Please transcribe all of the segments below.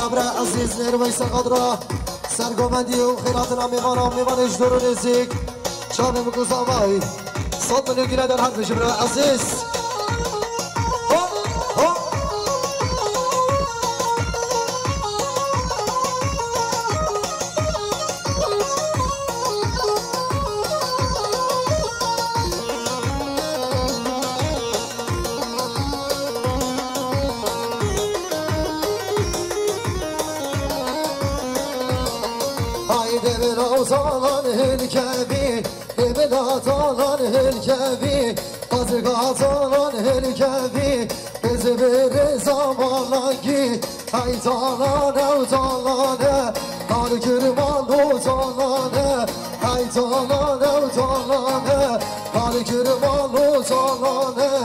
یبره عزیز نیروی سقدرا سرگومندی و خیراتنا میوانش درو نزیک چامه مگوزاوای صد منو گیره در حرف جبره عزیز زالان هلکبی بلا زالان هلکبی بازگاه زالان هلکبی بزبر زمانگی ای زالانه و زالانه کار کرمان و زالانه ای زالانه و زالانه کار کرمان و زالانه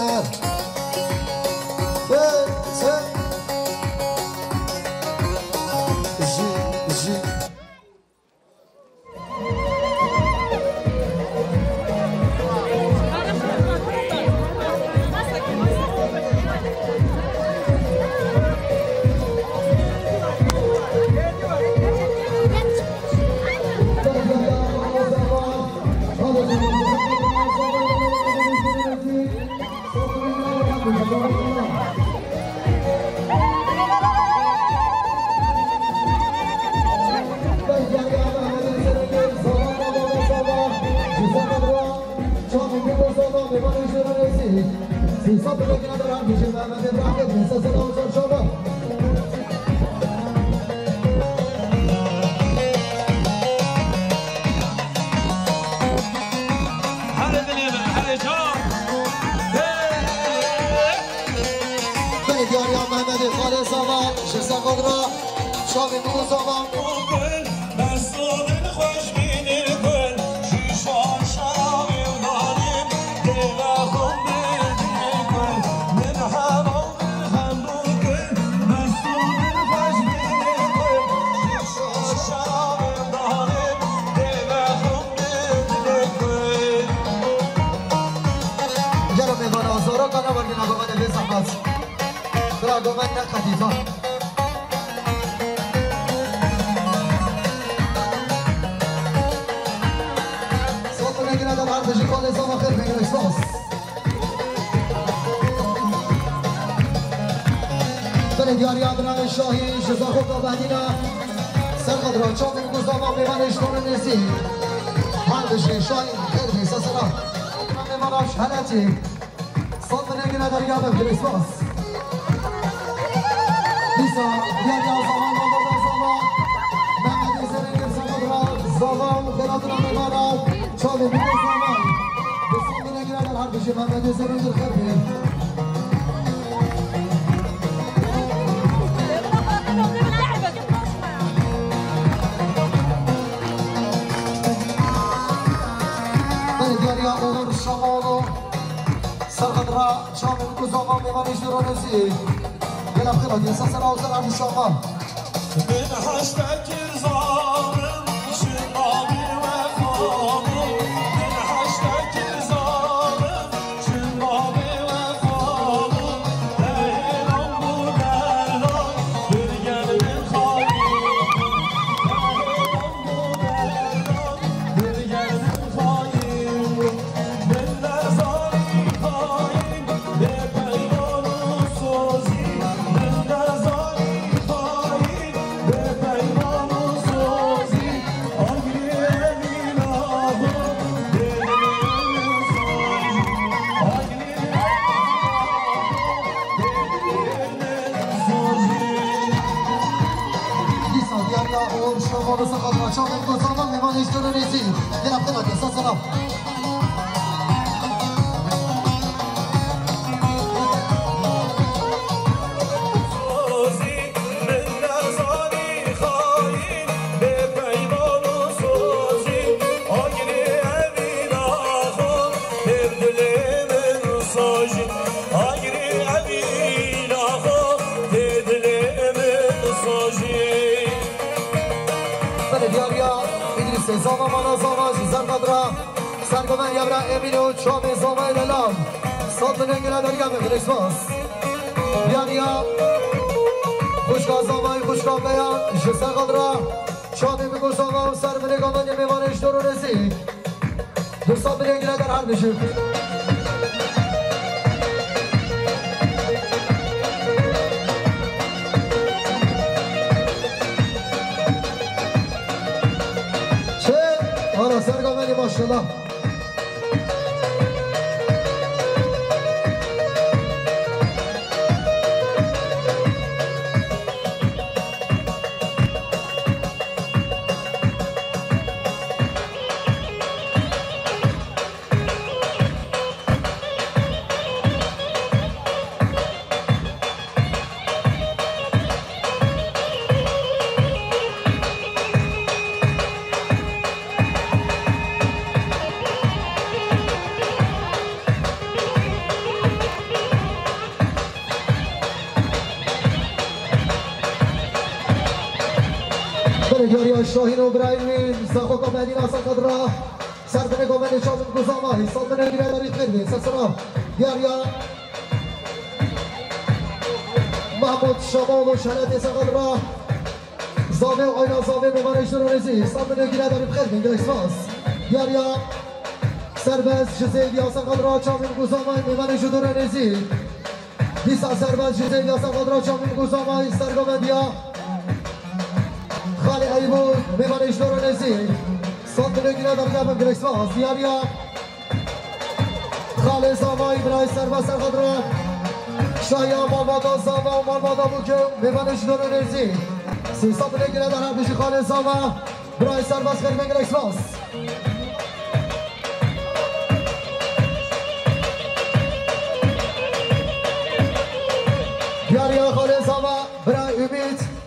دیاری عبدالله شاهی شزا خوب بهدینا سرقد را چاقی بگذاما میوانش دون نسی حالش شاهی خیلی بیسا سلام میواناش حالتی صد نگیره در یابه کریسماس بیسا دیاری آزامان بابا زامان محمدی زرینگیر سرقد را زامان خیلاتنا میوانا چاقی بگذاما بسید نگیره در حرفش محمدی زرینگیر خیلی سرقد را شامل گذاما میوانش درانسی گلم خیلی دیسا سر آوزر عرض شاما من هشتک زارم شمامی و خامی من هشتک زارم شمامی و خامی ایران بودن برگل من خالی ایران بودن برگل من خالی من نزار شامل گذاما میوانش درانسی یه رفته ناکی سلام زاما مانا زاما زیزن قدرا سرگومن یبرا امینو چامی زاما الالام صد نگیره در یابه کریسماس بیانیا خوشگاه خوشگاه بیان جسا قدرا شامی بگوزام و سر بنگام و نمیوانش درو رسی دوستان بنگیره در هر بشیم چه؟ حالا سرگامنی ماشالله یاری شاهین و برایمین سخوکا مدینه سخدرا سر نگاه من شامل گزامای سال من نگیره دارید خیلی سسرا یاریا محمود شمال و شنط سخدرا زامه و آینا زامه بمانش رو رزی سال من نگیره دارید خیلی گلسواس یاریا سربز جزیدیا سخدرا چامل گزامای بمانش رو رزی دیسا سربز جزیدیا سخدرا چامل گزامای سرگاه مدیا خالی ایبون میوانش دور نزی صد نگیره در گرم گریسواس دیاریا خالی زامای برای سربا سرخدرا شایا مالبادا زاما و مالبادا بوکه میوانش دور نزی 300 نگیره در هر بشی خالی زاما برای سربا سرخدرا گریسواس دیاریا خالی زاما برای امید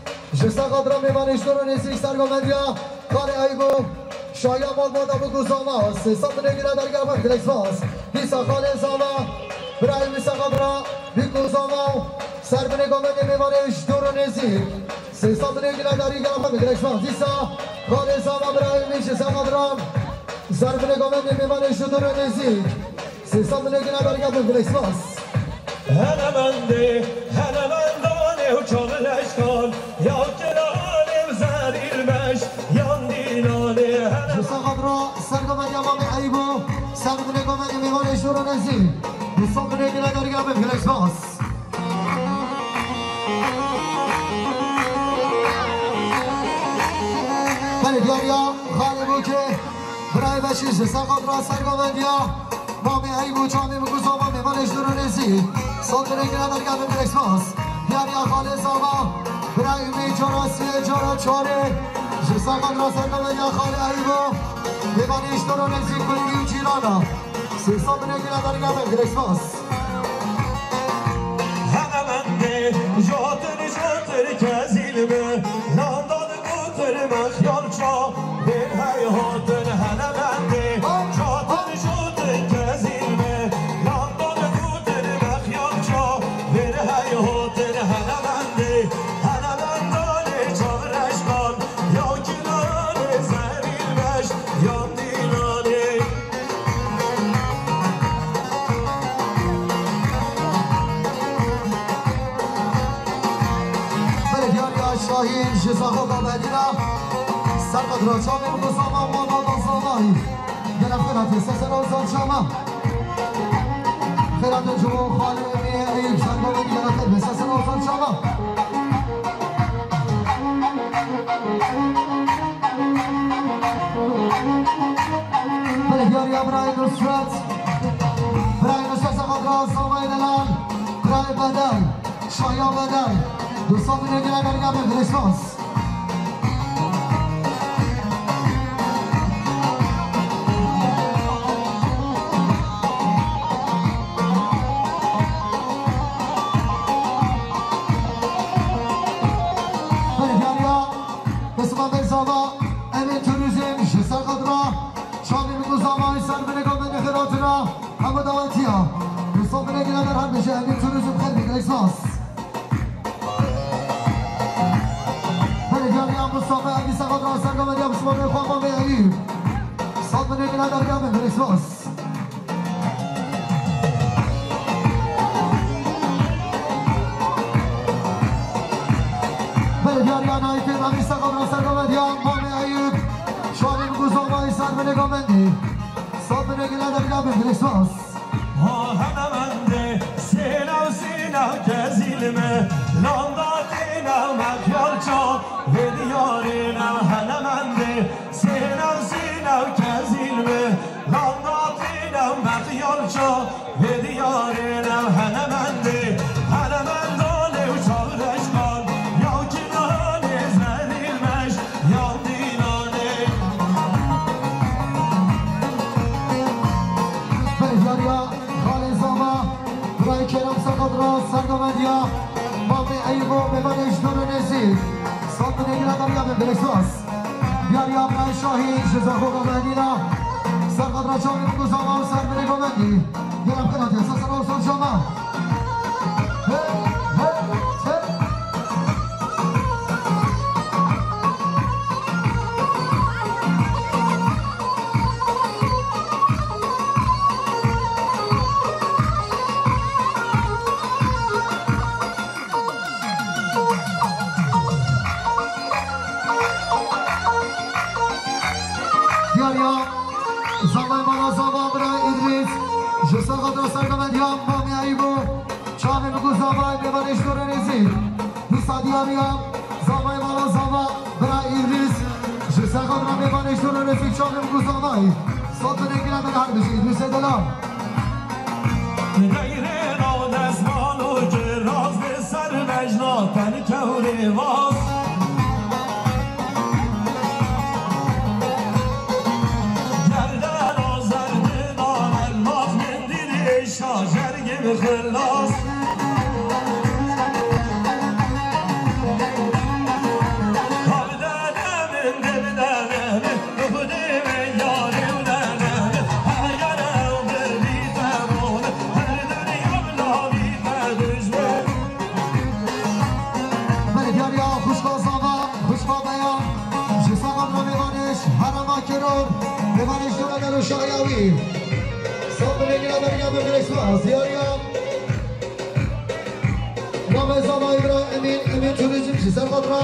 جسا قدرا میوانش دور نزیک سرگامندیا خالی ایگو شایا مالبادا بگو زاما 300 نگیره در گرم گلکسواس دیسا خالی زاما برای میسا قدرا بگو زاما سر بنگامندی میوانش دور نزیک 300 نگیره در گرم گلکسواس دیسا خالی زاما برای میسا قدرا سر بنگامندی میوانش دور نزیک 300 نگیره در گرم گلکسواس هنمنده هنمندانه و چاقلش کن یا کنانه و زریرمش یان دیلانه جسا قدرا سرگامندی امام ایبو سر بنگامندی میوانش دور نزیک 300 نگیره در گرم گلکسواس بله دیاریا خالی بو که برای بشیش سقاط را سرگامندیا مامی ایبو چامی بگو زاما میوانش دور نزی صد نگیره در گرم گلکسواس دیاریا خالی زاما برای می جاراسیه جارا چاره سقاط را سرگامندیا خالی ایبو میوانش دور نزی کنگی و جیرانا 300 نگیره در گرم گلکسواس هنمنده جاتر کزیلمه نانداد قطر مخیال چا به حیاتن هنمنده جاتر کزیلمه نانداد قطر مخیال چا به حیاتن هنمنده هنمندانه چاورش کن یا کنانه زریلمش یا دیلانه شاهین جزاخو با مدینه سرقد را چامه بگو زاما مانا زامایی گرم خیرات سسر و زاد شاما خیرات جمعو خالی امیه ایب سرگاه مدینه خیلی سسر و زاد شاما بله گیاریا برای نصرت سرقد را زامای دلال برای بدل شایا بدل دوستان نگیره در گرم گلکسواس بله دیاریا بسمان برزاما امین توریزم شسر قدرا شامی بگو زامای سر بنگام من خیراتنا همه دوانتی ها دوستان نگیره در هر بشه امین توریزم خیلی گلکسواس مصطفى أبي سقط رأس القمر يا مصطفى الخوام بيعيب صاد من يقل هذا القمر بالإسواس بلدیاریا نایتی ممیستا قبرا سرگامدیا مامی ایوب شامل گوزاوای سر به نگامندی صاب به نگی نداری گابه بلکسواس همنده سینو کزیلمه لانداتینو مکیالچا هدیارینو هنمنده سینو کزیلمه لانداتینو مکیالچا هدیارینو هنمنده هنمندانه و چارشکان یا کنانه زنیلمش یا دینانه بلدیاریا برای کرم سقط را سرگامدیا مامی ایبو به منش دور نزید صد نگیره دریا به بلکسواس بیاریا برای شاهی شزاخو گامدینا سرقط را چاوی بگوزاما و سر به نگامدی گرم کناتی اساس را سر شما مامی ایبو چاوی بگوزاما به منش دور نزید دیاریا زامای مالا زاما برای ایدریس جسد خود را میبانش دور رسید چاقم گوزامای صوت نگیره در هر بشید دوست دلم غیر ناد از مالو که راز به سر مجنا تن کوری واز گردن آزرد دان الماز من دیده شاجرگم خلاص شایعی صاحب نگیره دریا به بلکسواس دیاریا نام زمان ابراهیم امین توریزم چی سرقات را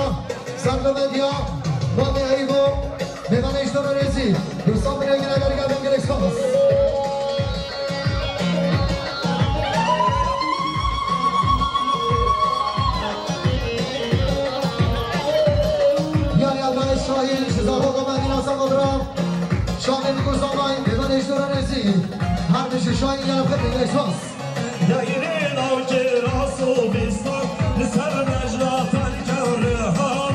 سرقمدیا نام ایبو میوانش دور رزید صاحب نگیره دریا به بلکسواس دیاریا برای شاهی شزاخو گمدینا سرقات را شامل گوزامای میوانش دور رزید هر بشه شاهی گرم خیلی بلکسواس دایره ناکه راست و بیستان لسر مجلا تن کوره ها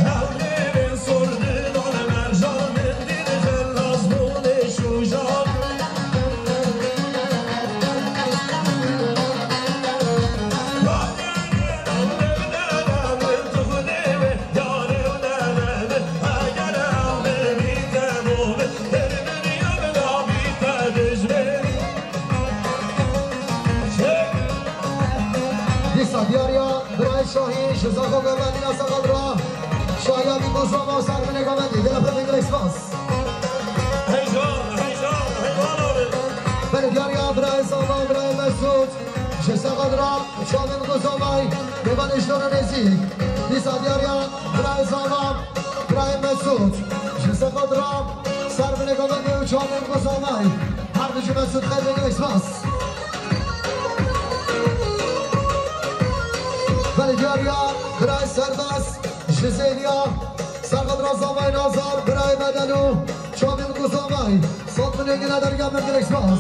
نوله سرده دان مرجان دیر خلاص بونه شوجان دیاریا برای شاهی شزاخو گمدینا سقط را شاید این گوزاما و سر به نگامدی دل پر بلکسواس بله دیاریا برای ساما برای مسعود شزاخو را شامل گوزامای میوانش دور نزید دیسا دیاریا برای ساما برای مسعود شزاخو را سر به نگامدی و شامل گوزامای هر دوشی مسعود خیلی بلکسواس بلدیاریا برای سرباز جزیلیا سرقد رازامای نازار برای بدنو شامل گوزامای صوت من نگیره درگاه من بلکسواس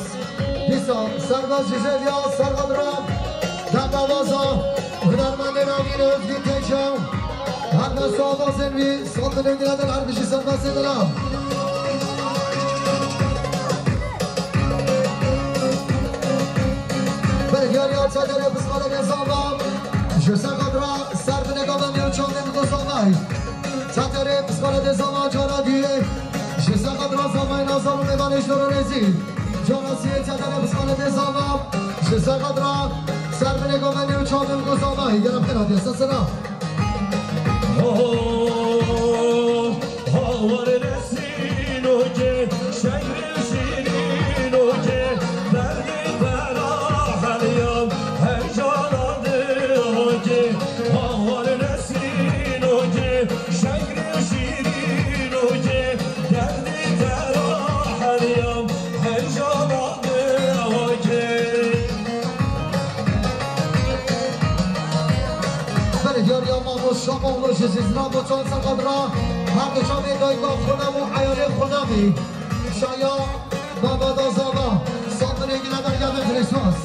نیسا سرباز جزیلیا سرقد رام دندوازا هنرمند نامین افدین تیشو هر دست آوازن بی صوت من نگیره در هر بشی سرباز دلم بلدیاریا چادر بسخال نظامم سرقد را سر به نگاه میو چاندم گوزامای چطوری بسکارت زمان جانا دیه سرقد را زمان نازم و میوانش دور رزید جانا سیه چطوری بسکارت زمان سرقد را سر به نگاه میو چاندم گوزامای گرم خیراتی اساس را هاور نسینو که شیر شیرینو که درد برا حلیم جزیزنا با چون سقد را هر دو شامه دایگاه خونم و عیالی خونمی شایا بابا دازاما صابر اگه ندار گمه کریسماس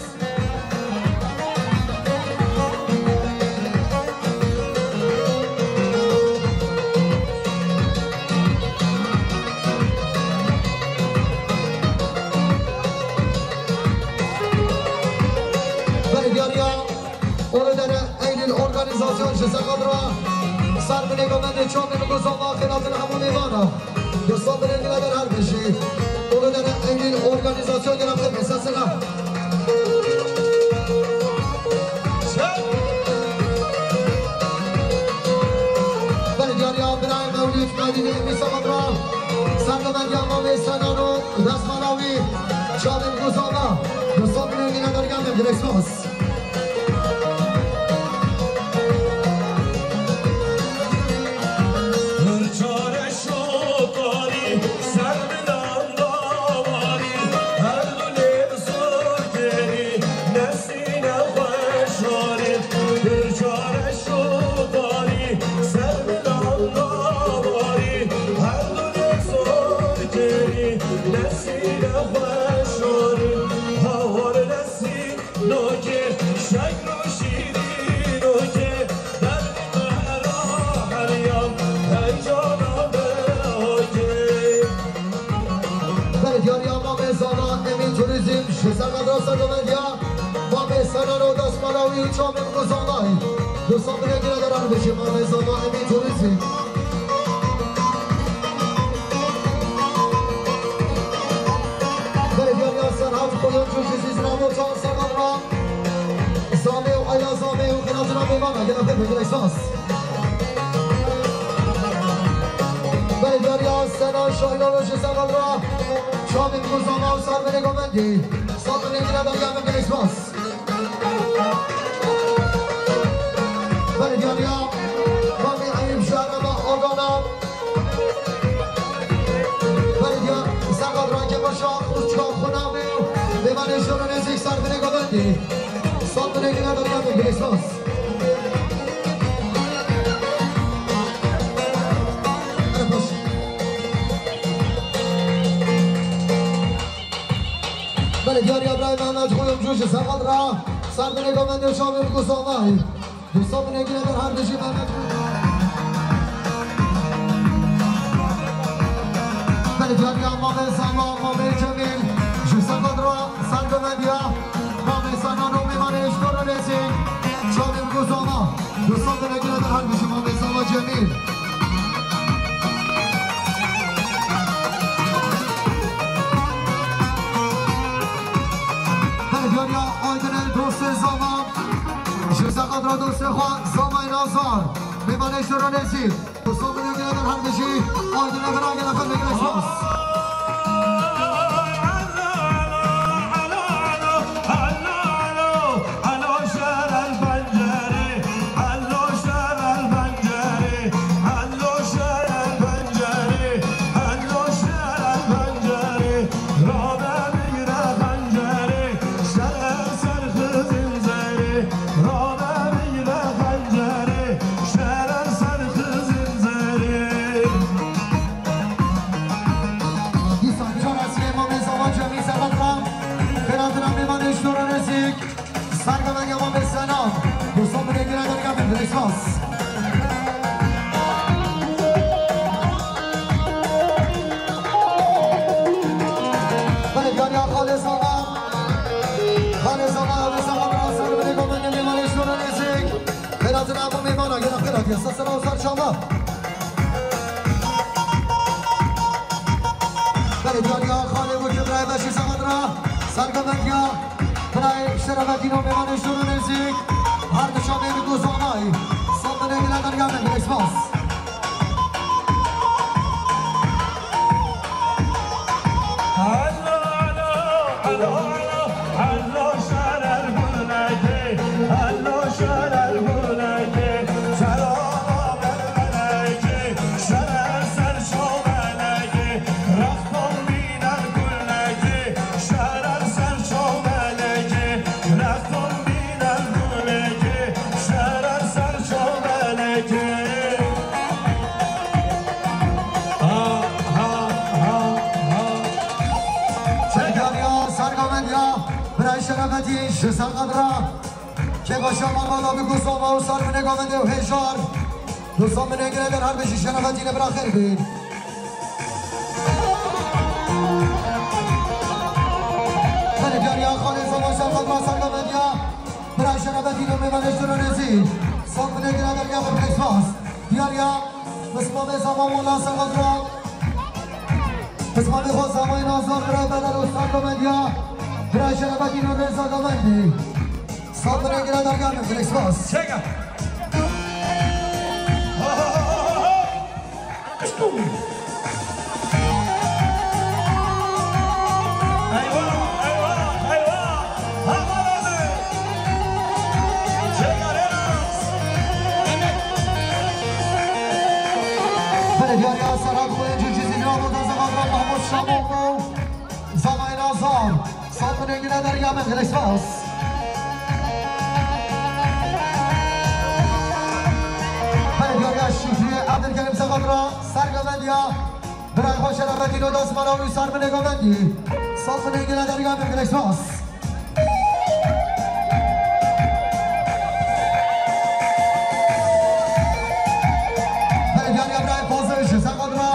اونو در این ارگانیزاسیون شسقاد را سر به نگاه من چون میگوزم آخرات همون ایوانا دوستان به نگاه در هر بشید اونو در این ارگانیزاسیون گرفته بسه سقا بله دیاریا برای مولید نایدیده میسقاد را سر به من یامام سنان و دست ملاوی چون میگوزم دوستان به نگاه در گمه کریسماس شسقد را سرگمندیا ما به سنان و دست ملاوی و چامه بگذانای دوستان به نگیره دارن بشیم ما به زانا امین توریزی بله دیاریا سرحف خودم جو جزیز رامو چان سرگد را زامه و آیا زامه و خنات را بیمانه گرفته بگیر احساس بله دیاریا سنان شایلان و شسقد را چامه بگذانه و سر به نگامندی صادر نگیره در گمه کریسماس بله دیاریا ما می‌خواهیم شهر ما آگانا بله دیار سقاد را که باشه خوشچا خونم به من اشتر و نزدیک سر به نگامندی صادر نگیره در گمه کریسماس بله دیاری ابراهیم محمد خویم جوش سقاد را سر به نگاه منده شامل گسامه دوستان به نگیره در هر بشی محمد بله دیاری امام سما امام جمیل جوش سقاد را سر به منده امام سنان و میمان اشتر و رسید شامل گسامه دوستان به نگیره در هر بشی امام سما جمیل دیاریا آیدن دوست زمان شسقاد را دوست خواه زمان نازار میمانش رو نزید دوستان بینید در هر بشی آیدن برای نفر بگیر اشماس سرگمن یامام سنان دوستان به نگیره در گمه کریسماس بله دیاریا خالص آقا همه سقاد را سر به نگاه منده میمان اشتر و نزدیک خیرات نبا میمانا گرفته را که سسر و سر شما بله دیاریا خاله و کبرای بشی سقاد را سرگمن یا برای شرفتین و میمانش رو نزدیک هر دشامه بگوزانای صبح نگیره در گمه کریسماس شرفتی جسر قدرا که باشم آمادا بگو ساما و سال من نگامنده و هشار دوستان من نگره در هر بشی شرفتی نبرا خیر بید من بیاری آخانه ساما شر قدرا سرگامندیا برای شرفتی رو میمانش رو نزید سال من نگره در گفر کسواس بیاریا بسمام ساما مولا سر قدرا بسمام خود سامای نازار برای بدل و سرگامندیا برای شرفتی رو رزا گامندی سال من نگره در گفر کسواس عبدالکریم سقادرا سرگامندیا برای خوش رفتی رو دست مراوی سر به نگامندی صاف نگیره در گام کلکسواس بریانی ابراهیم فازش سقادرا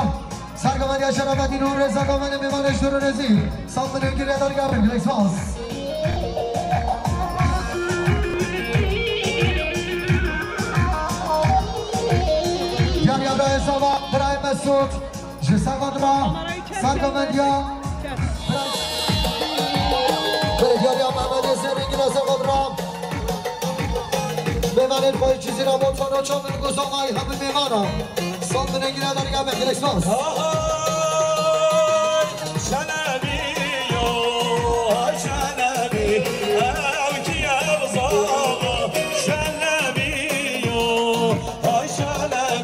سرگامندیا شرفتی رو رزا گامنده میمانش رو رزی صاف نگیره در گام کلکسواس Sava, Brian Massoud, Jesagandra, Sargamandya, Beriaria Mamadi Seringina Sagandra, Bevanet Boy Chizira Motono Chomin Guzomai Habi Mimana, Sondinegina Daria Mekelexmas. Shalabi, yo, Shalabi, Aukia Zava, Shalabi, yo, Shalabi.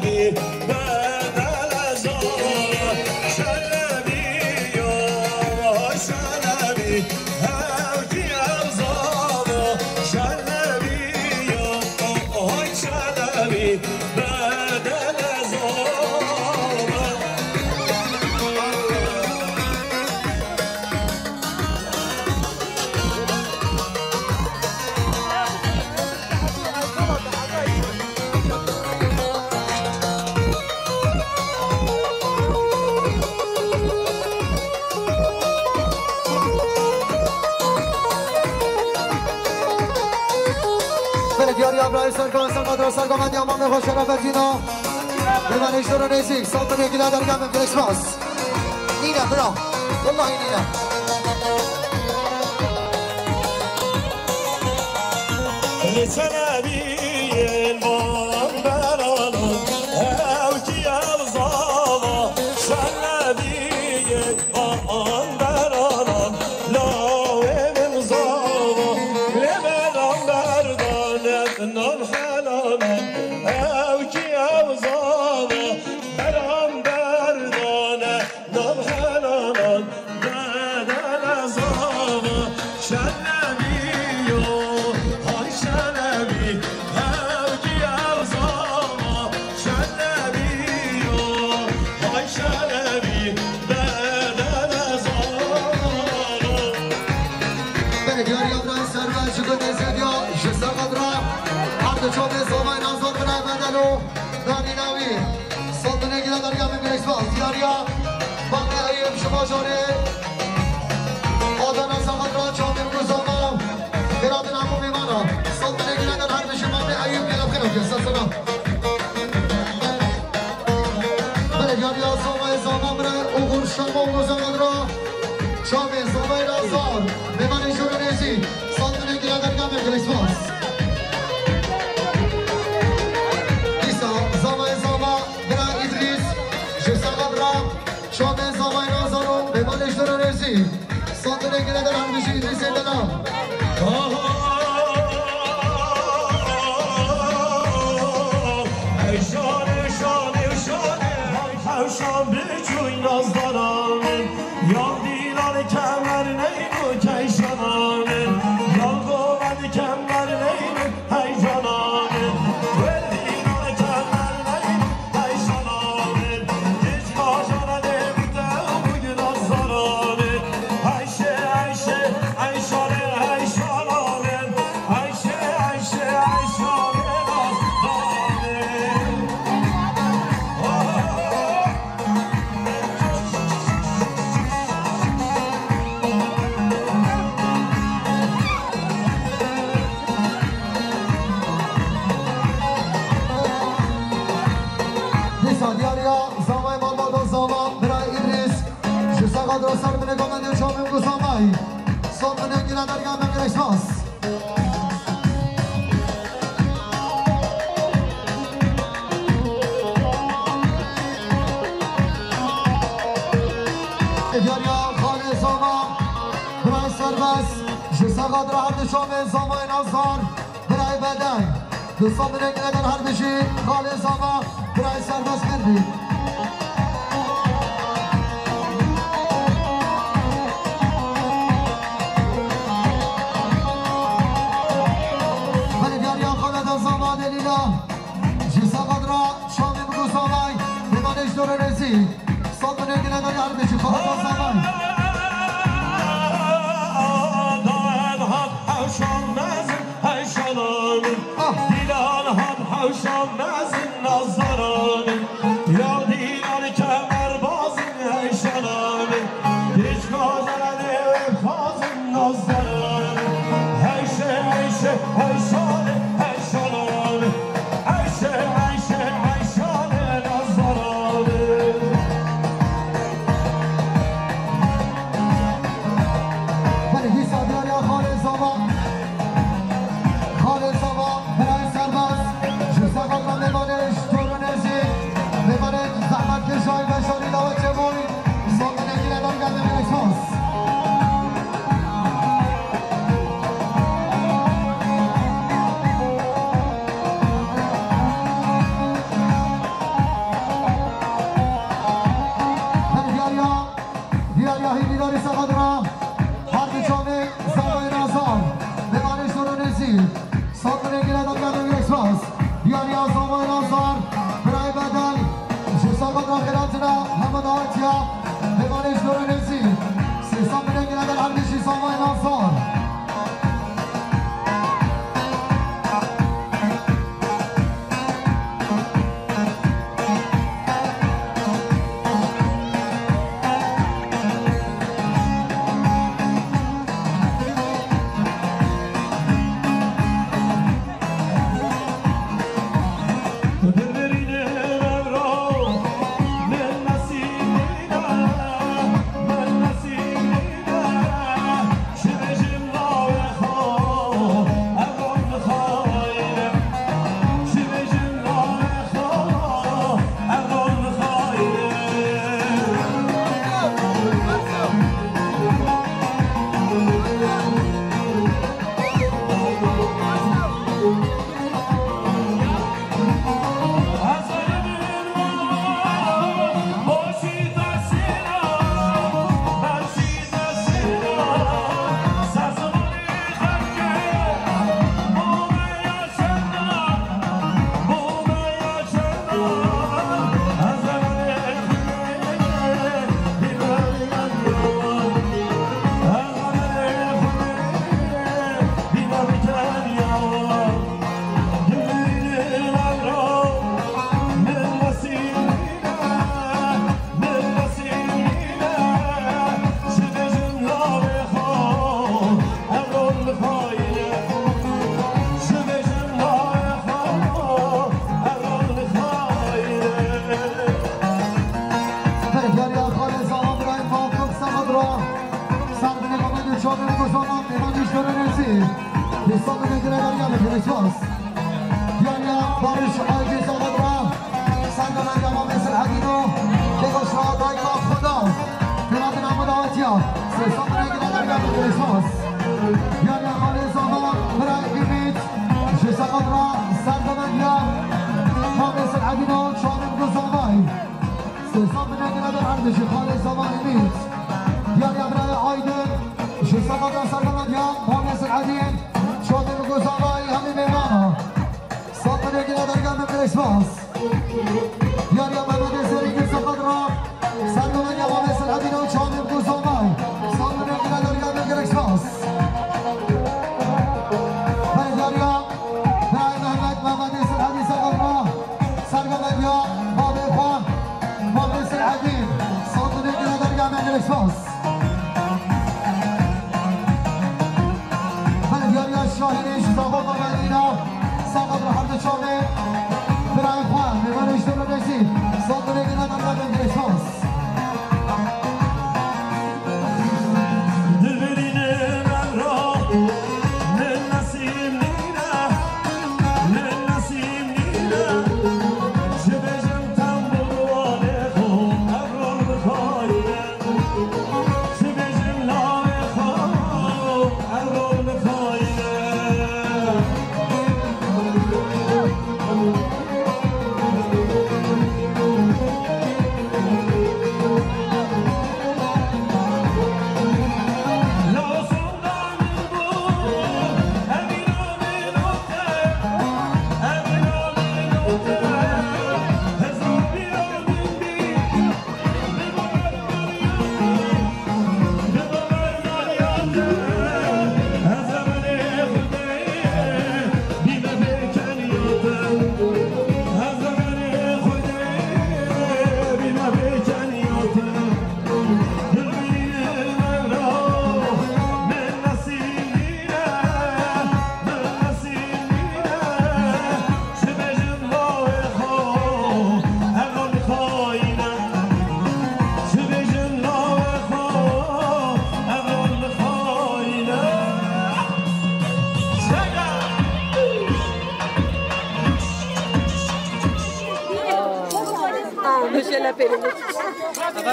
سرگامندی امام خوش رفتینا بمانش رو نیزی سالت نگیره در گم کلکسواس نینا برا والله نینا لسنبی الوان برانم او کی ابزاوا سنبی الوان برانم لاوه مزاوا لبران بردانت نام I shot قدر سر من گمنده شامم گزامای صبح من گیره درگاه من گرشماس افیاریا خاله زاما برای سربس جسا قدر هر شام زامای نازدار برای بدن دوستان من گیره در هر بشی خاله زاما برای سربس کردی رسی صد من گله داری هر بشی خواهد زمان دارد هم حوشان مزن حیشانان دیلان هم حوشان مزن نازداران یا دیلان کمر بازن حیشانان هیچ گازرن خازن نازداران حیشه حیشه حیشان حیشانان حیشه حیشه حیشان نازداران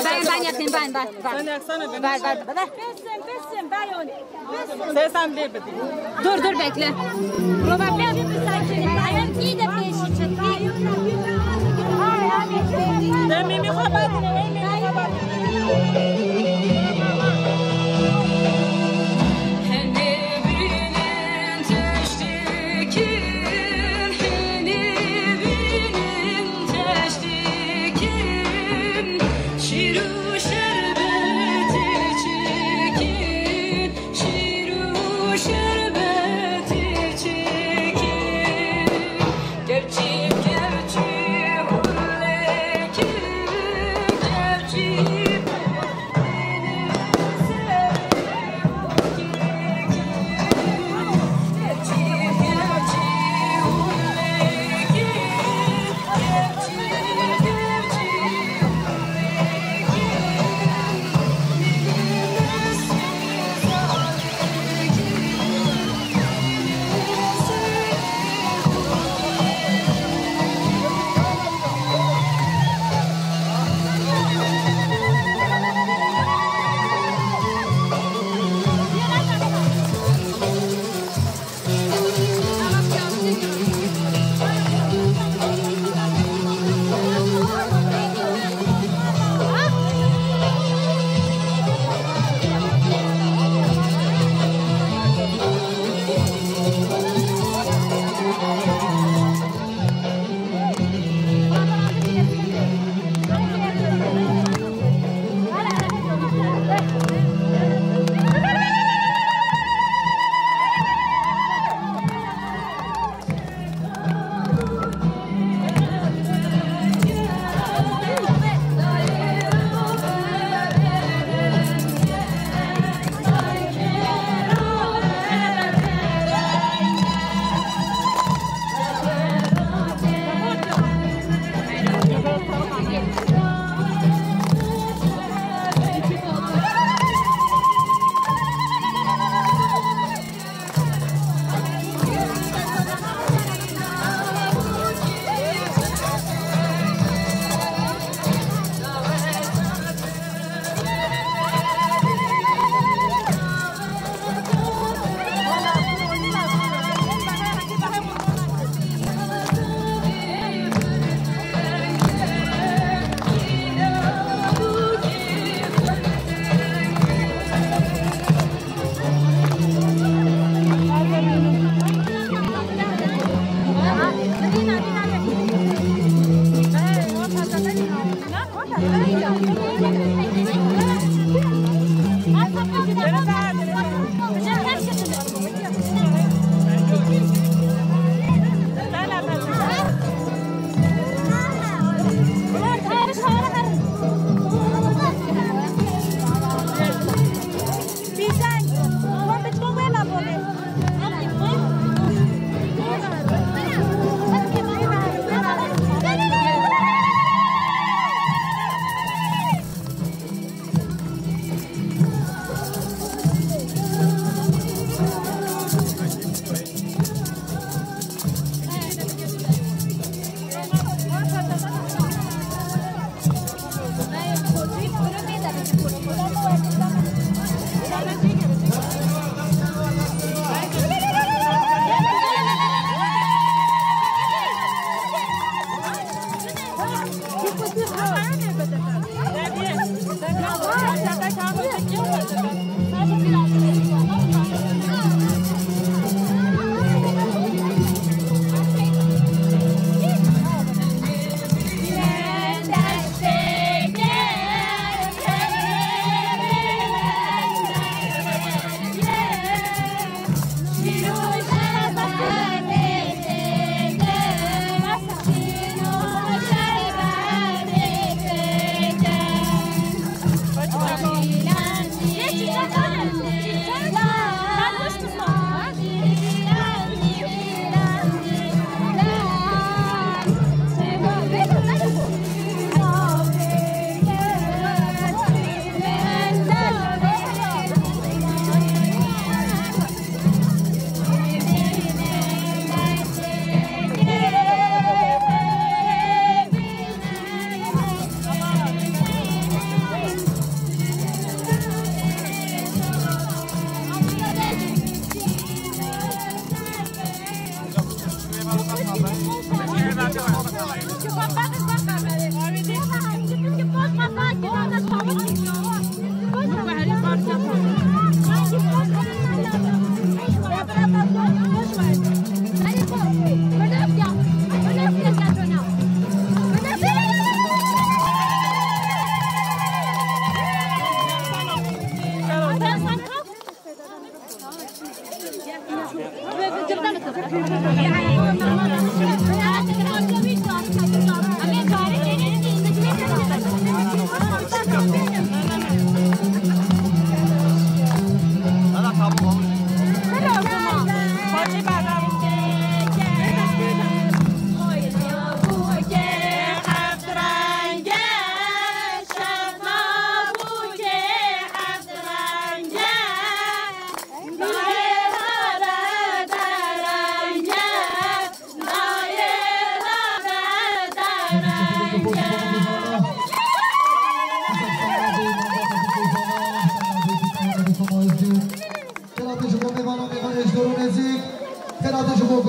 Ben yakayım ben. Sen yaksana beni. Ver. Besim bayoni. Sen bir bedi. Dur bekle. Probably bir sakin. Ben iyi de peşin. Ne mimi haber ne haber.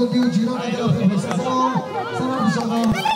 خودی و جیران اگر افراد بشه سلام بشاقا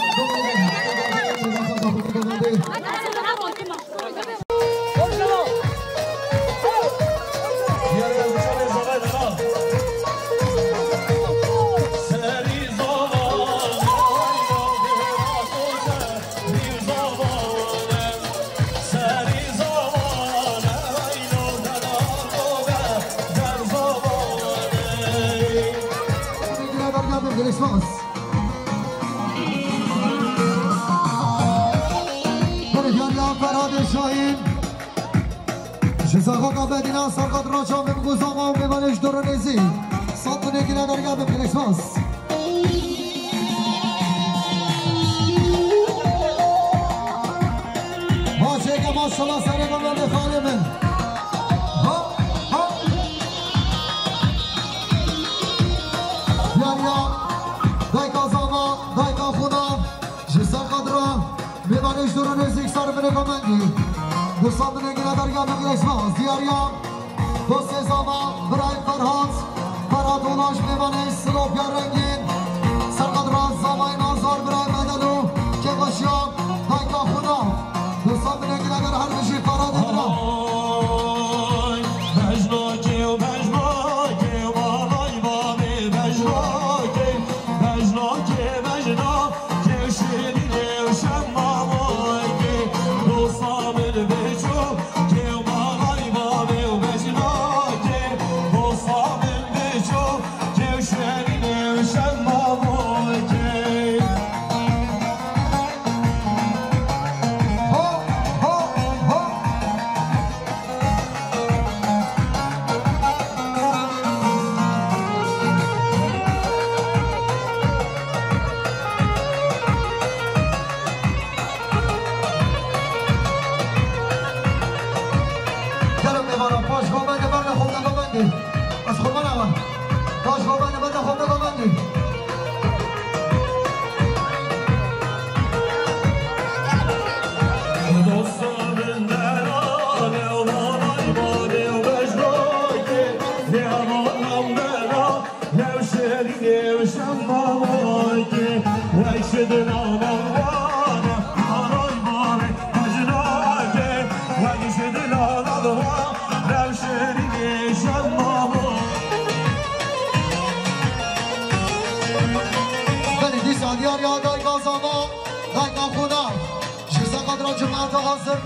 شزاقا بدینا سرقات راجا بمگوزام و بمانش دورانیزی صد نگیره درگاه به کلیسماس باشه که ماشالله سره گمه بخاله من یاریا دایکا زاما دایکا خدا شزاقات را بمانش دورانیزی سر بنگامندی دوستان بنگیره درگاه به کلیسماس دیاریا دوست زاما برای فرهاد فرادوناش بمانش سلوپیا رنگین سرقات را زامای نازار برای مدلو که باشیا دایکا خدا دوستان بنگیره در هر بشی فراد را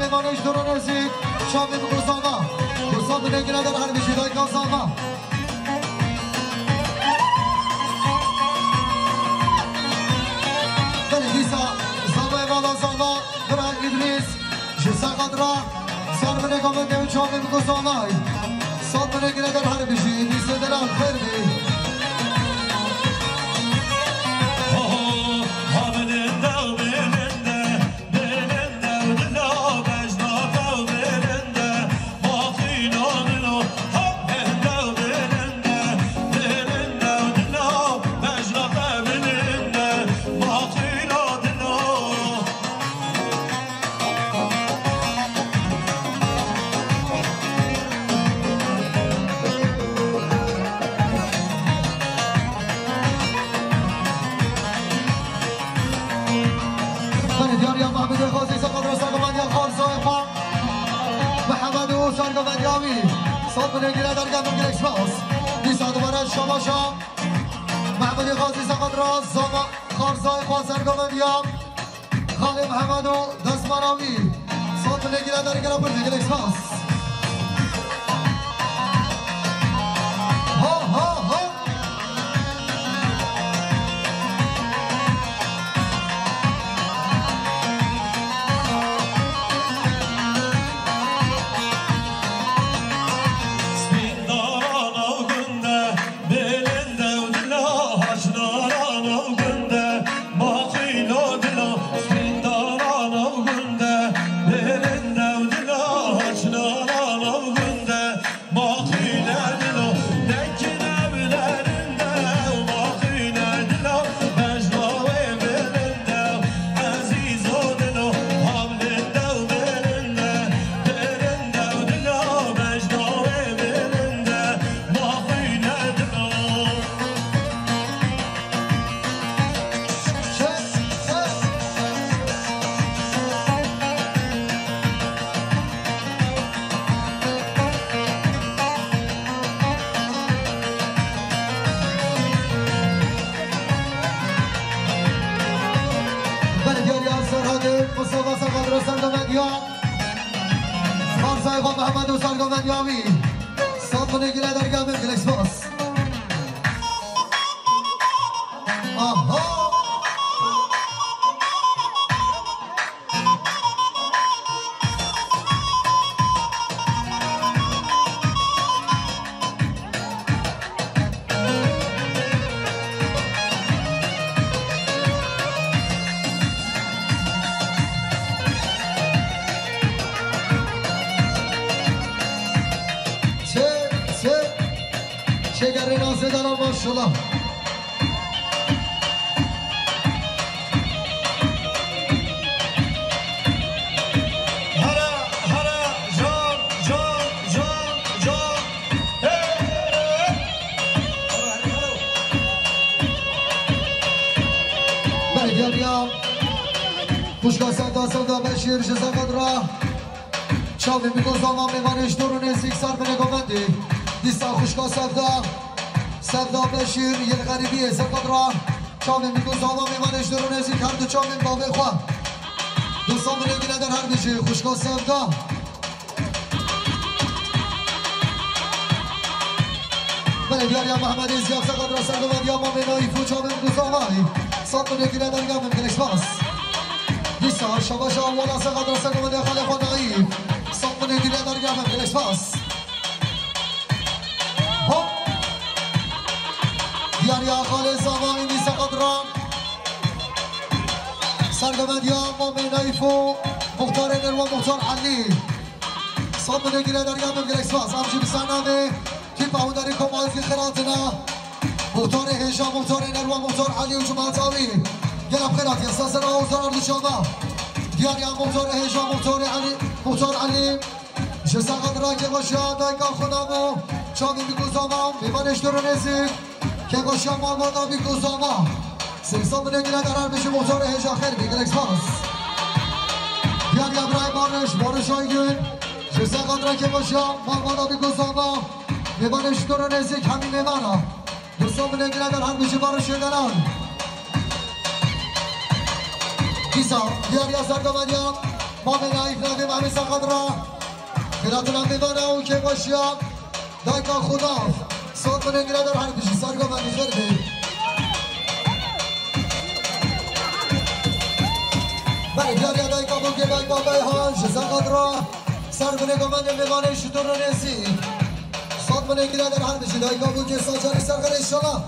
میمانش دوران رسید شامل بگوزاما دوستان بنگیره در هر بشید های کازاما بنیدیسا زامای مالا زاما برای ادریس جسا قدرا سال بنگامه دیو شامل بگوزامای سال بنگیره در هر بشید دیسه دران خیر بی صوت بنگیره در گم بگیر اکسپاس دیسا دوباره شما محمدی غازی سقط راز زاما خارزای خواسرگاوندیام خالی محمد و دستماناوی صوت بنگیره در گم بگیر اکسپاس No. همسایه خان محمد و سرگامن یامی صابونه گیره در گمه گلکس باس آها شگر نازه دارم ماشالله بله بیاریم خوشگاه سودا بشیر جزا قدره چاوی میگوز آمان میمانش دورو نزدیک سر به نگامنده دیستا خوشگاه سودا بشیر یه غریبیه زرگاد را چاوی میگوز آمان میمانش دورو نزدیک هر دو چاوی باوی خواه دوستان بنگینه در هر بشه خوشگاه سودا بله بیاریم محمد ازیاب زرگاد را سرگوند یا آمان میمانی فو چاوی میگوز آمانی سات بنگینه در گام ممکنش باس دیستا شباش آوالا زرگاد را سرگوند یا خاله خانایی سات بنگینه در گام ممکنش باس دیاریا خالص آقای میسا قدران سرگمند یا امام نایفو مختار نروا مختار علی صاب نگیره در گم گلکس باز همچی بسرنامه که باوداری کمال که خیراتنا مختار هجا مختار نروا مختار علی و جماعت آوی گلم خیرات یساس را اوزار اردو شما دیاریا مختار هجا مختار علی جسا قدران که باشا دایگاه خودمو چامی میگوزامم بیمانش درو نزید که باشم مالمادا بیگوزاما سیستان بنگیره در هر بشه موتور هجا خیر بی گلکس باز بیان ابراهیم بارش آیگون جزا قدره که باشم مالمادا بیگوزاما میبانش درو نزدیک همین میمانا دوستان بنگیره در هر بشه بارش دلال کیسا بیان یا سرگامنیا ما به نایف ندیم همیسا قدره خیراتونم میمانه اون که باشم دایکا خدا صوت بنگیره در هر بشه سرگامنی خیر بی بله بیاری ادای کابون که بای بابای هان جزا قدرا سر بنه گمانه میمانه شطور رو نسی صوت بنه گیره در هر بشه دای کابون که ساچانی سر غره شما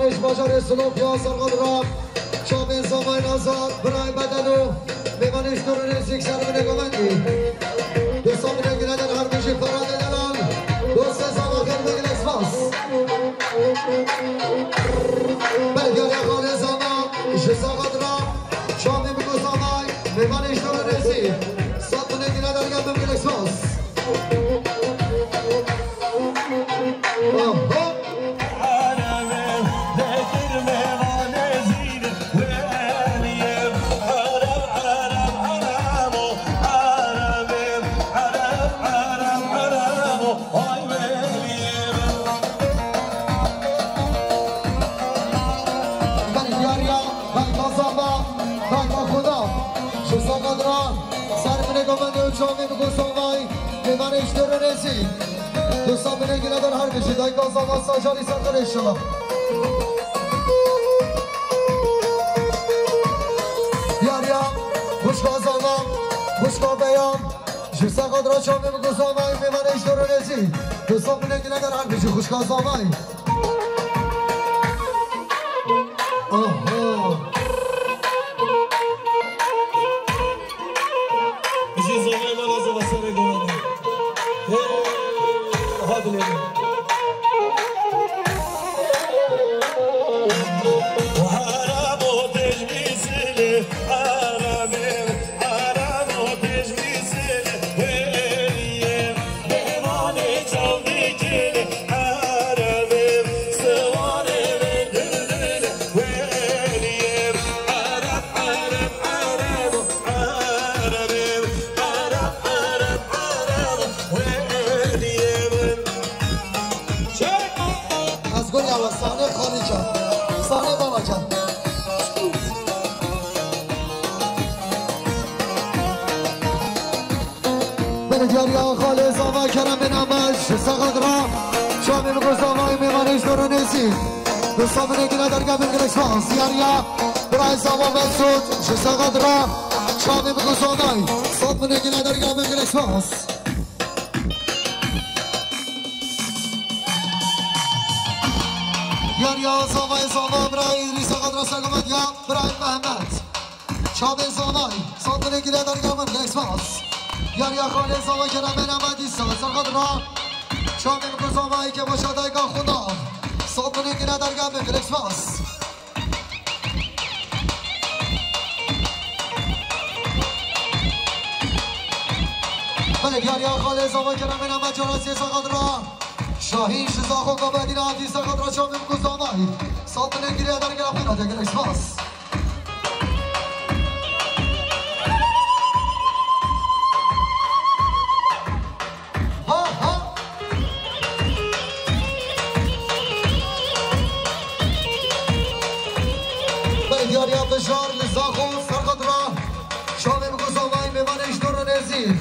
میوانش باجار سلوک یا سرقاد را شام زمان آزاد برای بدنو میوانش دور رسیک سر و نگامندی دوستان بینگیره در هر بشی فراد دلال دوست زمان خیلی بگیل اسفاس بلگیار اقال زمان شساقات را شامی بگو زمان میوانش دور رسیک سات بینگیره در گم بگیل اسفاس شامی بگو سامای میمانش دور رسی دوستان بینگیره در هر بشید های گازاما ساجاری سردار شما یاریم خوشگازاما خوشگا بیام شساقات را شامی بگو سامای میمانش دور رسی دوستان بینگیره در هر بشید خوشگازامای ساقط را شامی بگو زامای میمانش دورو نیسی دوستان بینگیره در گم انگلیس فانس یاریا برای زاما مسعود ساقط را شامی بگو زامای صد بینگیره در گم انگلیس فانس یاریا زامای زاما برای ایدری ساقط را سلامت یا برای محمد شامی زامای صد بینگیره در گم انگلیس فانس یاریا خاله زاما کرم نمدی ساقط را شامی بگو زامایی که باشد ایگاه خدا صد بینگیره در گم انگلیس فانس بله یاریا خاله زاما کرم نمد جراسی ساقط را شاهین شزاخو قابدین عبدی ساقط را شامی بگو زامایی صد بینگیره در گم انگلیس فانس یاریا فشار لزاخو سرقد را شامی بگو زامای میمانش دور نزی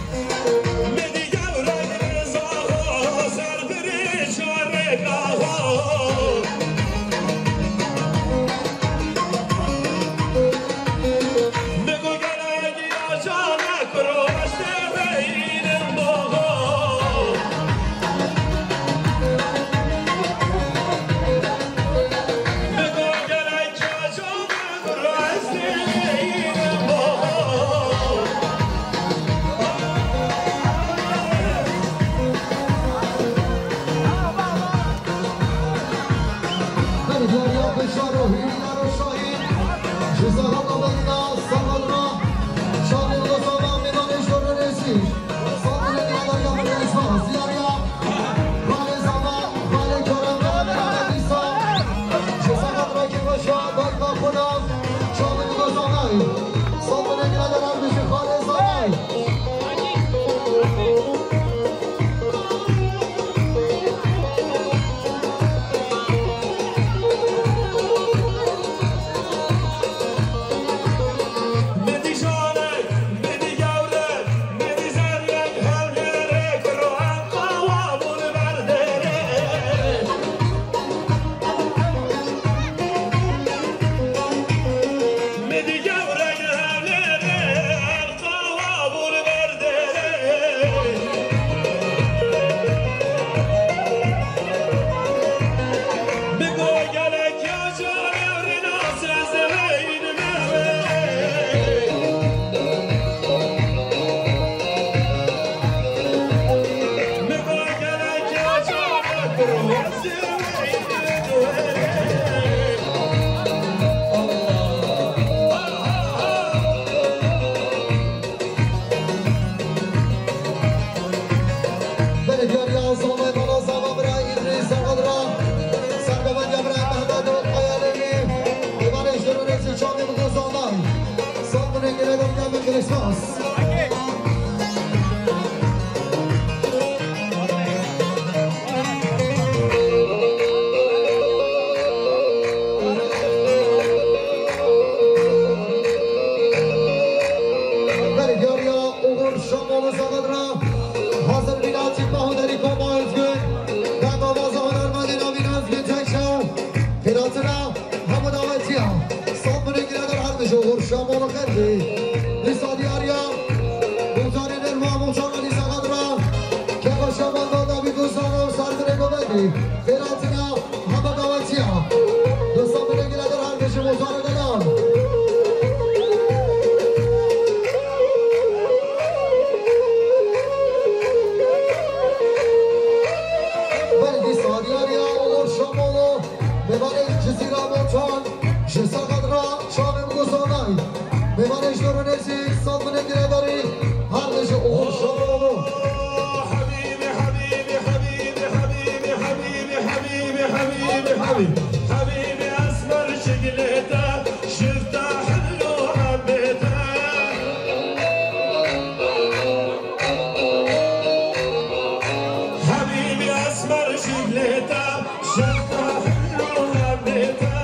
شما مساقط را حاضر بیناتی مهودری کن با ازگون در باواز هنرمندی نامین ازگون تک شو پیراتنا همه دعوتی ها صاب بنگیره در هر بشو غرشا مولو خیلی لیسا دیاریا موزانی نرما موشانانی ساقط را که با شما دادا بی دوستان و سردره گوبندی پیراتنا همه دعوتی ها دوستان بنگیره در هر بشو موزان دادان بمانش دور نسی صد من گرداری هر نش اوه شما حبیبی حبیبی حبیبی حبیبی حبیبی حبیبی حبیبی حبیبی حبیبی اسمر شکلته شفته حلو حبیته حبیبی اسمر شکلته شفته حلو حبیته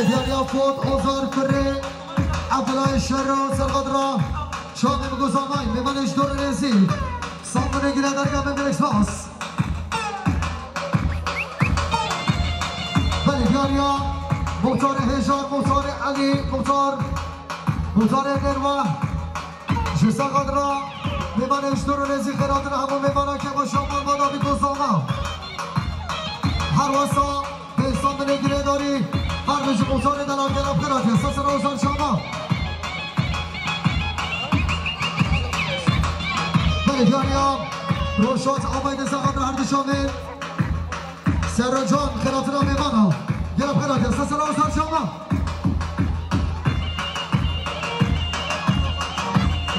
بله دیاریا فوت آزار کره عبدالله شر سرقدرا شامل گزامای میمانش دور رزی سامن گیره درگاه به بلکس باس بله دیاریا موتور هجار موتور علی موتور نروا جسا قدرا میمانش دور رزی خیراتر همون میمانا که با شامل بادا بی گزاما هر واسا به سامن گیره داری هر بشه موتور دلال گراب خیراتی اساس روزان شما دیاریا روشات آمایده سقدر هر دو شامل سر جان خیراتر هم میمانا گراب خیراتی اساس روزان شما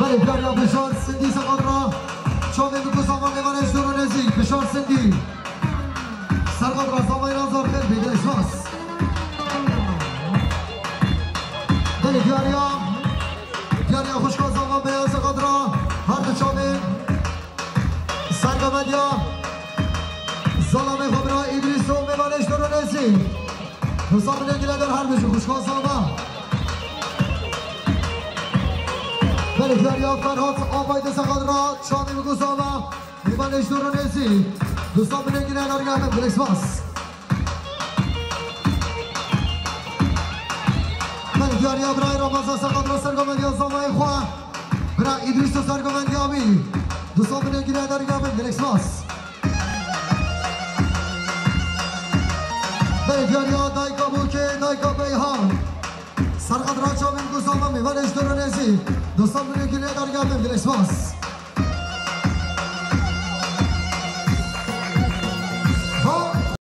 بله دیاریا بشار سندی سقدر شامل بکو سامان میمانش دور نزیک بشار سندی سرقدر سامان رازار خیل بگرش باس بله دیاریا خوشکاز آمان بیان سقدر هر دو شامل سرگمدیا ظلم خبرا ایدریس رو میمانش دور نزی حساب نگیره در هر بشه خوشکاز آمان بله دیاریا فرهاد آمایده سقاد را شامی بگوز آمان میمانش دور نزی حساب نگیره در گرمه بلکس باس بله دیاریا برای رامازا سقاد را سرگمدیا زامای خواه برای ایدریس و سرگمدیا بی دوستان بنگیره در گامه گلکس باس به دیاریا دایکا بوکه دایکا بیهان سرقدر را چامین گزامه میوانش دور نزی دوستان بنگیره در گامه گلکس باس